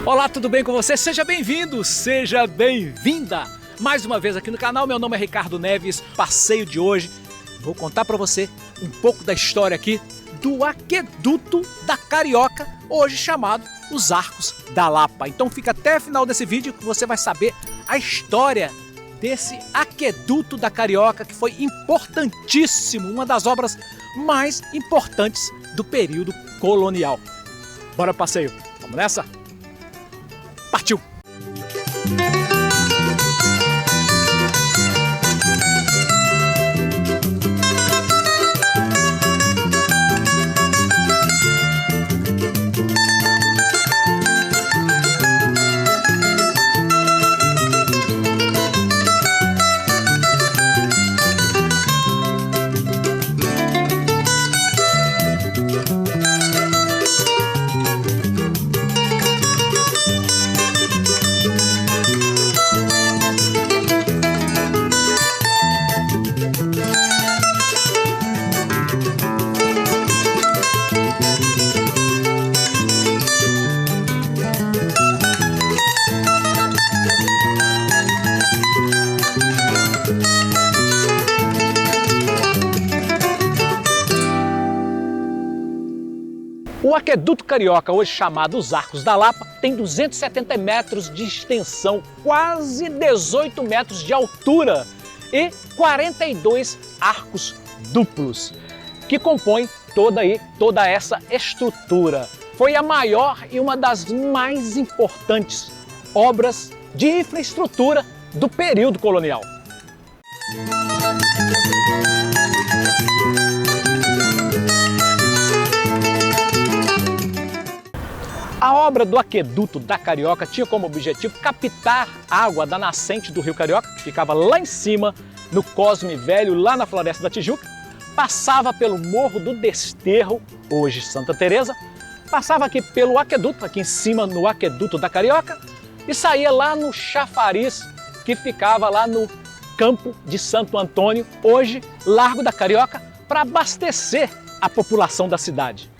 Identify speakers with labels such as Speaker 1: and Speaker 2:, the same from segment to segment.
Speaker 1: Olá, tudo bem com você? Seja bem-vindo, seja bem-vinda! Mais uma vez aqui no canal, meu nome é Ricardo Neves. Passeio de hoje, vou contar para você um pouco da história aqui do Aqueduto da Carioca, hoje chamado os Arcos da Lapa. Então fica até o final desse vídeo que você vai saber a história desse Aqueduto da Carioca, que foi importantíssimo, uma das obras mais importantes do período colonial. Bora pro passeio, vamos nessa? Partiu! O Aqueduto Carioca, hoje chamado os Arcos da Lapa, tem 270 metros de extensão, quase 18 metros de altura e 42 arcos duplos, que compõem toda essa estrutura. Foi a maior e uma das mais importantes obras de infraestrutura do período colonial. A obra do Aqueduto da Carioca tinha como objetivo captar água da nascente do Rio Carioca, que ficava lá em cima, no Cosme Velho, lá na Floresta da Tijuca, passava pelo Morro do Desterro, hoje Santa Teresa, passava aqui pelo aqueduto, aqui em cima no Aqueduto da Carioca, e saía lá no chafariz, que ficava lá no Campo de Santo Antônio, hoje Largo da Carioca, para abastecer a população da cidade.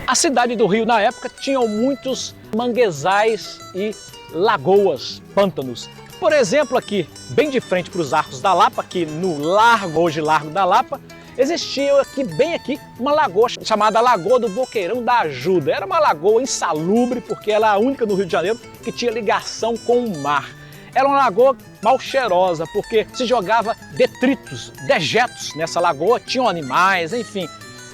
Speaker 1: A cidade do Rio, na época, tinha muitos manguezais e lagoas, pântanos. Por exemplo, aqui, bem de frente para os Arcos da Lapa, aqui no Largo, hoje Largo da Lapa, existia aqui, bem aqui, uma lagoa chamada Lagoa do Boqueirão da Ajuda. Era uma lagoa insalubre, porque ela é a única no Rio de Janeiro que tinha ligação com o mar. Era uma lagoa mal cheirosa, porque se jogava detritos, dejetos nessa lagoa, tinham animais, enfim.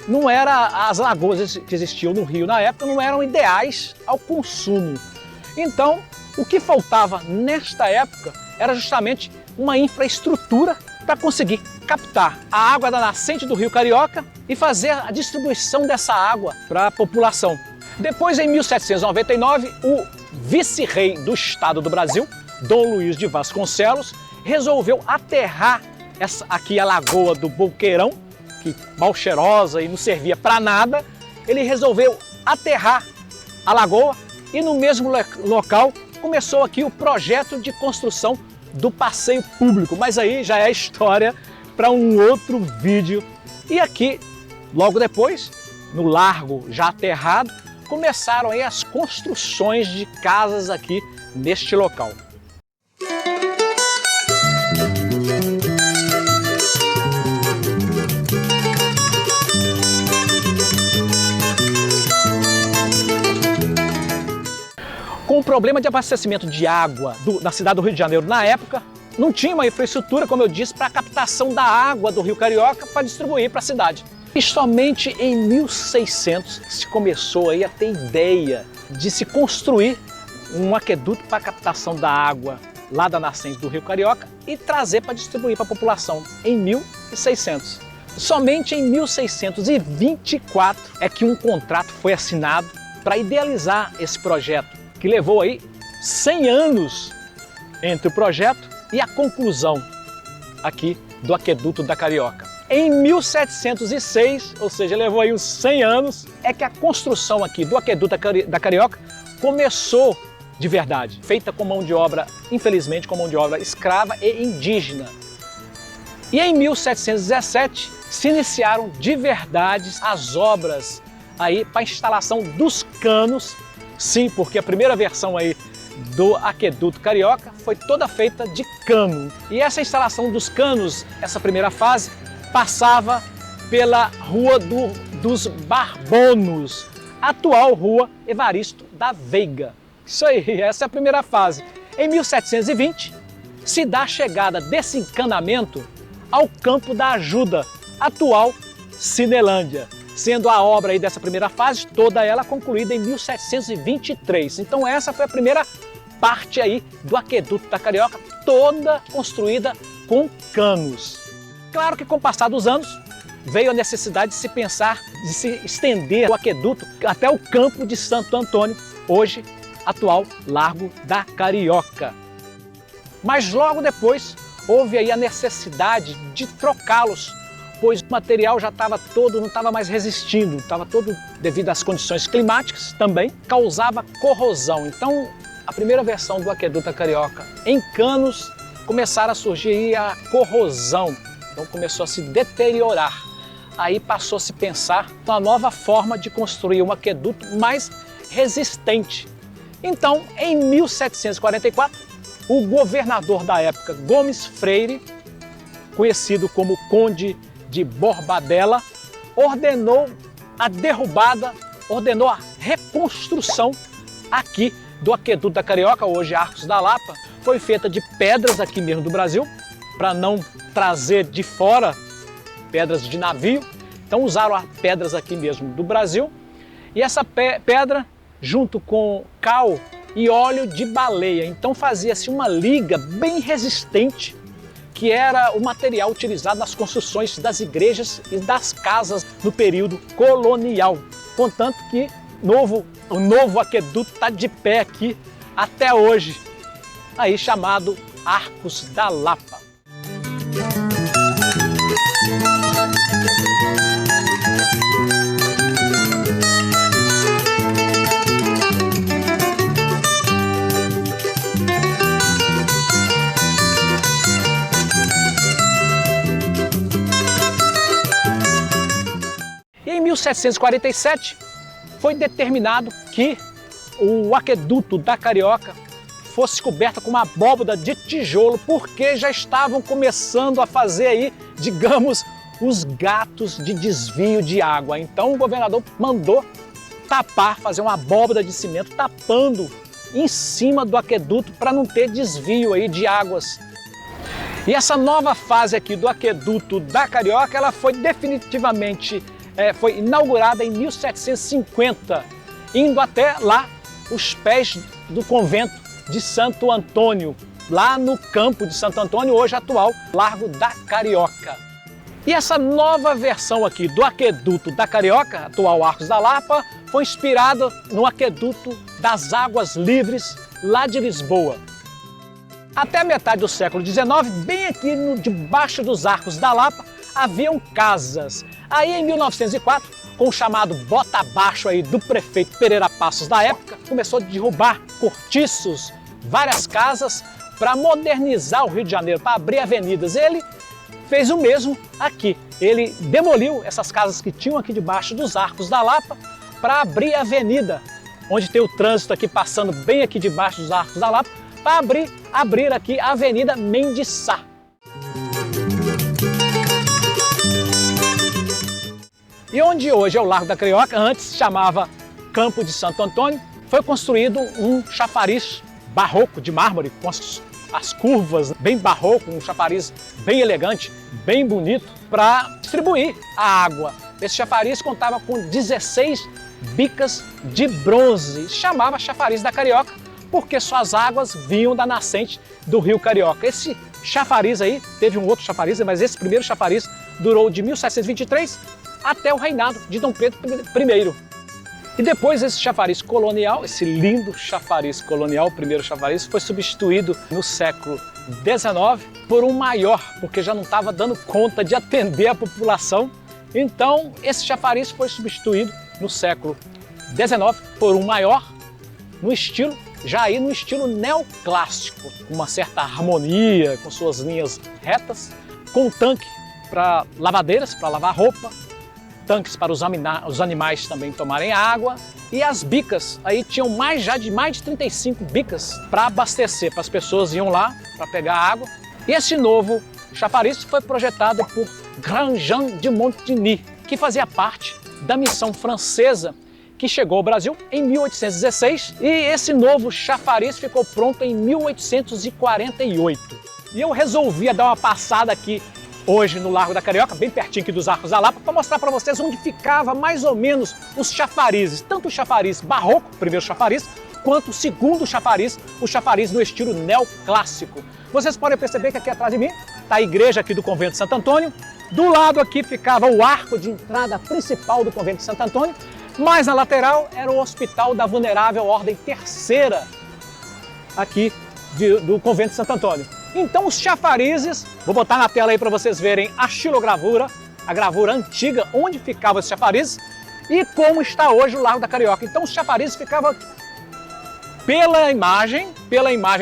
Speaker 1: Não era, as lagoas que existiam no Rio na época não eram ideais ao consumo. Então, o que faltava nesta época era justamente uma infraestrutura para conseguir captar a água da nascente do Rio Carioca e fazer a distribuição dessa água para a população. Depois, em 1799, o vice-rei do estado do Brasil, Dom Luiz de Vasconcelos, resolveu aterrar aqui a Lagoa do Boqueirão, que mal cheirosa e não servia para nada. Ele resolveu aterrar a lagoa e no mesmo local começou aqui o projeto de construção do passeio público, mas aí já é história para um outro vídeo. E aqui, logo depois, no largo já aterrado, começaram aí as construções de casas aqui neste local. Com o problema de abastecimento de água na cidade do Rio de Janeiro na época, não tinha uma infraestrutura, como eu disse, para a captação da água do Rio Carioca para distribuir para a cidade. E somente em 1600 se começou aí a ter ideia de se construir um aqueduto para a captação da água lá da nascente do Rio Carioca e trazer para distribuir para a população, em 1600. Somente em 1624 é que um contrato foi assinado para idealizar esse projeto, que levou aí 100 anos entre o projeto e a conclusão aqui do Aqueduto da Carioca. Em 1706, ou seja, levou aí uns 100 anos, é que a construção aqui do Aqueduto da Carioca começou de verdade, feita com mão de obra, infelizmente com mão de obra escrava e indígena. E em 1717 se iniciaram de verdade as obras aí para a instalação dos canos. Sim, porque a primeira versão aí do aqueduto carioca foi toda feita de cano. E essa instalação dos canos, essa primeira fase, passava pela Rua dos Barbonos, atual Rua Evaristo da Veiga. Isso aí, essa é a primeira fase. Em 1720, se dá a chegada desse encanamento ao Campo da Ajuda, atual Cinelândia, sendo a obra aí dessa primeira fase, toda ela concluída em 1723. Então essa foi a primeira parte aí do aqueduto da Carioca, toda construída com canos. Claro que com o passar dos anos, veio a necessidade de se pensar, de se estender o aqueduto até o Campo de Santo Antônio, hoje atual Largo da Carioca. Mas logo depois houve aí a necessidade de trocá-los, pois o material já estava todo, não estava mais resistindo, estava todo, devido às condições climáticas também, causava corrosão. Então a primeira versão do aqueduto da Carioca em canos começaram a surgir aí a corrosão, então começou a se deteriorar. Aí passou a se pensar uma nova forma de construir um aqueduto mais resistente. Então, em 1744, o governador da época, Gomes Freire, conhecido como Conde de Borbadela, ordenou a derrubada, ordenou a reconstrução aqui do aqueduto da Carioca, hoje Arcos da Lapa. Foi feita de pedras aqui mesmo do Brasil, para não trazer de fora pedras de navio, então usaram as pedras aqui mesmo do Brasil, e essa pedra junto com cal e óleo de baleia, então fazia-se uma liga bem resistente, que era o material utilizado nas construções das igrejas e das casas no período colonial, contanto que o novo aqueduto está de pé aqui até hoje, aí chamado Arcos da Lapa. E em 1747 foi determinado que o aqueduto da Carioca fosse coberta com uma abóbada de tijolo, porque já estavam começando a fazer aí, digamos, os gatos de desvio de água. Então o governador mandou tapar, fazer uma abóbada de cimento tapando em cima do aqueduto para não ter desvio aí de águas. E essa nova fase aqui do aqueduto da Carioca, ela foi definitivamente foi inaugurada em 1750, indo até lá os pés do convento de Santo Antônio, lá no campo de Santo Antônio, hoje atual Largo da Carioca. E essa nova versão aqui do aqueduto da Carioca, atual Arcos da Lapa, foi inspirada no aqueduto das Águas Livres, lá de Lisboa. Até a metade do século XIX, bem aqui debaixo dos Arcos da Lapa, haviam casas. Aí em 1904, com o chamado bota abaixo aí do prefeito Pereira Passos da época, começou a derrubar cortiços, várias casas, para modernizar o Rio de Janeiro, para abrir avenidas. Ele fez o mesmo aqui. Ele demoliu essas casas que tinham aqui debaixo dos Arcos da Lapa para abrir a avenida, onde tem o trânsito aqui passando bem aqui debaixo dos Arcos da Lapa, para abrir aqui a Avenida Mendes Sá. E onde hoje é o Largo da Carioca, antes se chamava Campo de Santo Antônio, foi construído um chafariz barroco de mármore, com as curvas bem barroco, um chafariz bem elegante, bem bonito, para distribuir a água. Esse chafariz contava com 16 bicas de bronze, chamava chafariz da Carioca, porque suas águas vinham da nascente do Rio Carioca. Esse chafariz aí, teve um outro chafariz, mas esse primeiro chafariz durou de 1723 até o reinado de Dom Pedro I. E depois esse chafariz colonial, esse lindo chafariz colonial, o primeiro chafariz, foi substituído no século XIX por um maior, porque já não estava dando conta de atender a população. Então esse chafariz foi substituído no século XIX por um maior, no estilo neoclássico, com uma certa harmonia, com suas linhas retas, com um tanque para lavadeiras, para lavar roupa, tanques para os animais também tomarem água, e as bicas, aí tinham mais de 35 bicas para abastecer, para as pessoas iam lá para pegar água. E esse novo chafariz foi projetado por Grandjean de Montigny, que fazia parte da missão francesa que chegou ao Brasil em 1816, e esse novo chafariz ficou pronto em 1848. E eu resolvi dar uma passada aqui hoje no Largo da Carioca, bem pertinho aqui dos Arcos da Lapa, para mostrar para vocês onde ficava mais ou menos os chafarizes, tanto o chafariz barroco, o primeiro chafariz, quanto o segundo chafariz, o chafariz no estilo neoclássico. Vocês podem perceber que aqui atrás de mim está a igreja aqui do Convento de Santo Antônio, do lado aqui ficava o arco de entrada principal do Convento de Santo Antônio, mas na lateral era o Hospital da Venerável Ordem Terceira, aqui do Convento de Santo Antônio. Então os chafarizes, vou botar na tela aí para vocês verem a xilogravura, a gravura antiga, onde ficavam esses chafarizes e como está hoje o Largo da Carioca. Então os chafarizes ficavam pela imagem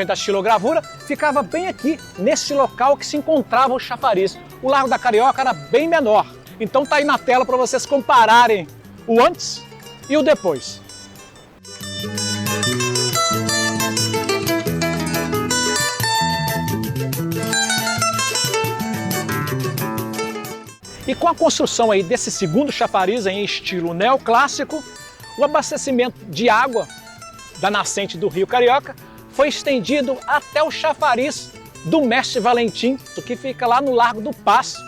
Speaker 1: da xilogravura, ficava bem aqui, nesse local que se encontrava o chafariz. O Largo da Carioca era bem menor. Então tá aí na tela para vocês compararem o antes e o depois. E com a construção aí desse segundo chafariz em estilo neoclássico, o abastecimento de água da nascente do Rio Carioca foi estendido até o chafariz do Mestre Valentim, que fica lá no Largo do Paço,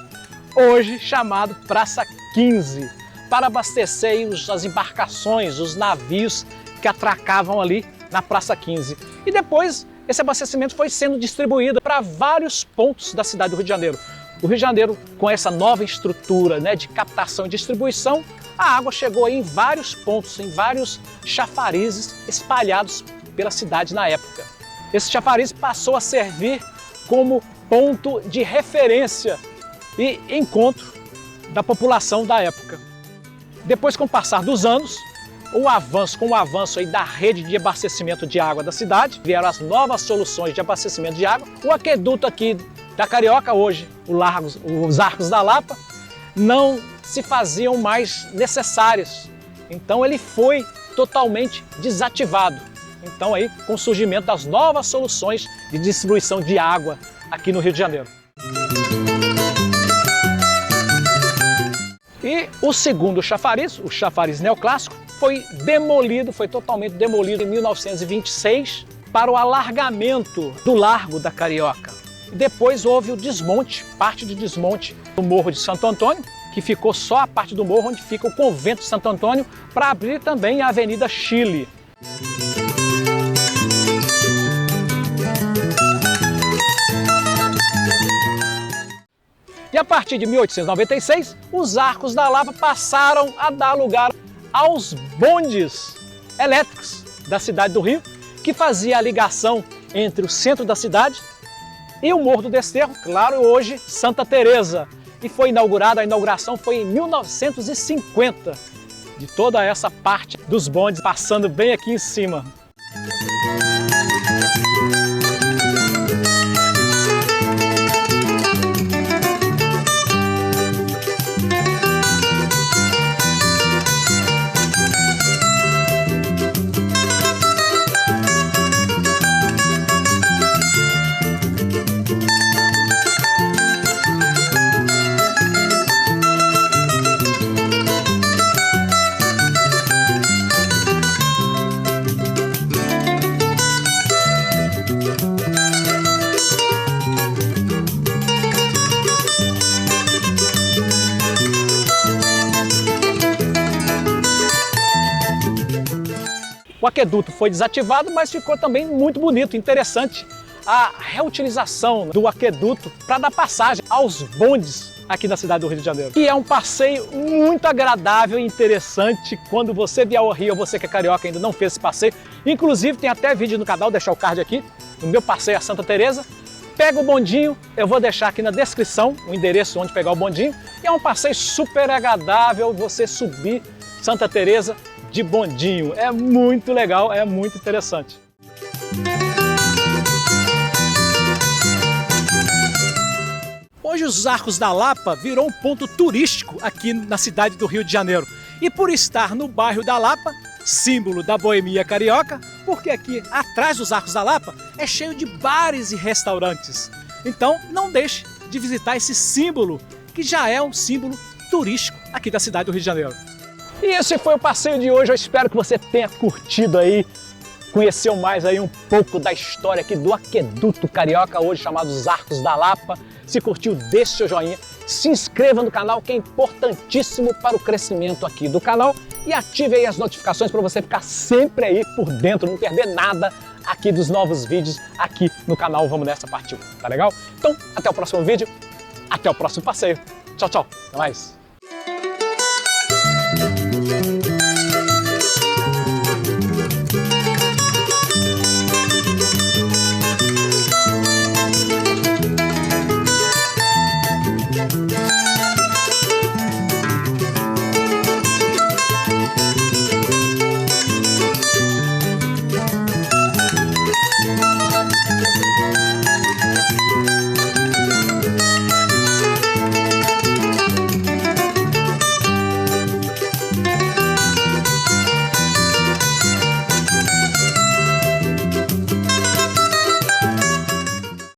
Speaker 1: hoje chamado Praça 15, para abastecer as embarcações, os navios que atracavam ali na Praça 15. E depois esse abastecimento foi sendo distribuído para vários pontos da cidade do Rio de Janeiro. O Rio de Janeiro, com essa nova estrutura, né, de captação e distribuição, a água chegou aí em vários pontos, em vários chafarizes espalhados pela cidade na época. Esse chafariz passou a servir como ponto de referência e encontro da população da época. Depois, com o passar dos anos, com o avanço aí da rede de abastecimento de água da cidade, vieram as novas soluções de abastecimento de água. O aqueduto aqui da Carioca, hoje os Arcos da Lapa, não se faziam mais necessários. Então ele foi totalmente desativado. Então aí com o surgimento das novas soluções de distribuição de água aqui no Rio de Janeiro. E o segundo chafariz, o chafariz neoclássico, foi totalmente demolido em 1926 para o alargamento do Largo da Carioca. Depois houve o desmonte, parte de desmonte do Morro de Santo Antônio, que ficou só a parte do morro onde fica o Convento de Santo Antônio, para abrir também a Avenida Chile. E a partir de 1896, os Arcos da Lapa passaram a dar lugar aos bondes elétricos da cidade do Rio, que fazia a ligação entre o centro da cidade e o Morro do Desterro, claro, hoje Santa Teresa. E foi inaugurada, a inauguração foi em 1950, de toda essa parte dos bondes passando bem aqui em cima. O aqueduto foi desativado, mas ficou também muito bonito, interessante a reutilização do aqueduto para dar passagem aos bondes aqui na cidade do Rio de Janeiro. E é um passeio muito agradável e interessante quando você vier ao Rio, ou você que é carioca ainda não fez esse passeio. Inclusive tem até vídeo no canal, vou deixar o card aqui, no meu passeio a Santa Teresa. Pega o bondinho, eu vou deixar aqui na descrição o endereço onde pegar o bondinho. E é um passeio super agradável você subir Santa Teresa de bondinho. É muito legal, é muito interessante. Hoje os Arcos da Lapa virou um ponto turístico aqui na cidade do Rio de Janeiro. E por estar no bairro da Lapa, símbolo da boemia carioca, porque aqui atrás dos Arcos da Lapa é cheio de bares e restaurantes. Então não deixe de visitar esse símbolo, que já é um símbolo turístico aqui da cidade do Rio de Janeiro. E esse foi o passeio de hoje, eu espero que você tenha curtido aí, conheceu mais aí um pouco da história aqui do aqueduto carioca, hoje chamado os Arcos da Lapa. Se curtiu, deixe seu joinha, se inscreva no canal, que é importantíssimo para o crescimento aqui do canal, e ative aí as notificações para você ficar sempre aí por dentro, não perder nada aqui dos novos vídeos aqui no canal Vamos Nessa Partiu, tá legal? Então, até o próximo vídeo, até o próximo passeio. Tchau, tchau, até mais!